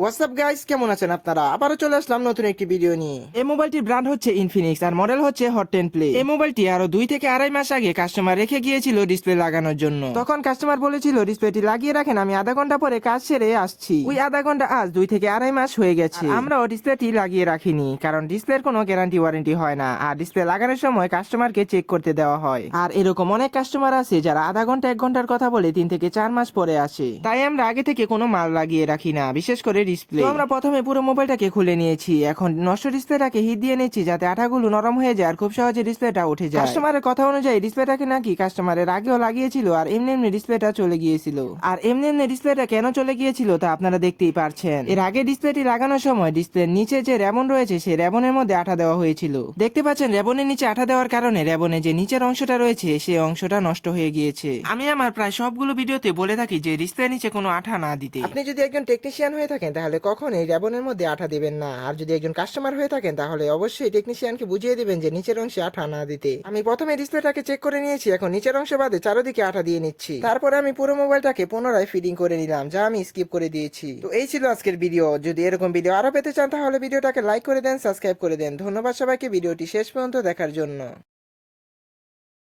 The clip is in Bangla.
হোয়াটসঅ্যাপ গাইস, কেমন আছেন আপনারা? আবারও চলে আসলাম নতুন একটি ভিডিও নিয়ে। এই মোবাইলটির ব্র্যান্ড হচ্ছে ইনফিনিক্স আর মডেল হচ্ছে হট 10 প্লে। এই মোবাইলটি আরো 2 থেকে আড়াই মাস আগে কাস্টমার রেখে গিয়েছিল ডিসপ্লে লাগানোর জন্য। তখন কাস্টমার বলেছিল ডিসপ্লেটি লাগিয়ে রাখেন, আমি আধা ঘন্টা পরে কাজ সেরে আসছি। ওই আধা ঘন্টা আজ 2 থেকে আড়াই মাস হয়ে গেছে। আমরাও ডিসপ্লেটি লাগিয়ে রাখিনি, কারণ ডিসপ্লের কোনো গ্যারান্টি ওয়ারেন্টি হয় না, আর ডিসপ্লে লাগানোর সময় কাস্টমারকে চেক করতে দেওয়া হয়। আর এরকম অনেক কাস্টমার আছে যারা আধা ঘন্টা 1 ঘন্টার কথা বলে 3 থেকে 4 মাস পরে আসে। তাই আমরা আগে থেকে কোনো মাল লাগিয়ে রাখি না, বিশেষ করে ডিসপ্লে। তো আমরা প্রথমে পুরো মোবাইলটাকে খুলে নিয়েছি, এখন নষ্ট ডিসপ্লেটাকে হিট দিয়ে নিচ্ছি যাতে আঠাগুলো নরম হয়ে যায় আর খুব সহজে ডিসপ্লেটা উঠে যায়। কাস্টমারের কথা অনুযায়ী ডিসপ্লেটাকে নাকি কাস্টমারের আগেও লাগিয়েছিল আর এমনি এমনি ডিসপ্লেটা চলে গিয়েছিল। আর এমনি এমনি ডিসপ্লেটা কেন চলে গিয়েছিল তা আপনারা দেখতেই পারছেন। এর আগে ডিসপ্লেটি লাগানোর সময় ডিসপ্লের নিচে যে রেবন রয়েছে সেই রেবনের মধ্যে আঠা দেওয়া হয়েছিল। দেখতে পাচ্ছেন রেবনের নিচে আঠা দেওয়ার কারণে রেবনের যে নিচের অংশটা রয়েছে সেই অংশটা নষ্ট হয়ে গিয়েছে। আমি আমার প্রায় সবগুলো ভিডিওতে বলে থাকি যে ডিসপ্লের নিচে কোনো আঠা না দিতে। আপনি যদি একজন টেকনিশিয়ান হয়ে থাকেন তাহলে কখনোই রেবনের মধ্যে আঠা দিবেন না, আর যদি একজন কাস্টমার হয়ে থাকেন তাহলে অবশ্যই টেকনিশিয়ানকে বুঝিয়ে দিবেন যে নিচের অংশে আঠা না দিতে। আমি প্রথমে ডিসপ্লেটাকে চেক করে নিয়েছি, এখন নিচের অংশ বাদে চারদিকে আঠা দিয়ে নিচ্ছি। তারপরে আমি পুরো মোবাইলটাকে পুনরায় ফিটিং করে নিলাম, যা আমি স্কিপ করে দিয়েছি। তো এই ছিল আজকের ভিডিও। যদি এরকম ভিডিও আরো পেতে চান তাহলে ভিডিওটাকে লাইক করে দেন, সাবস্ক্রাইব করে দেন। ধন্যবাদ সবাইকে ভিডিওটি শেষ পর্যন্ত দেখার জন্য।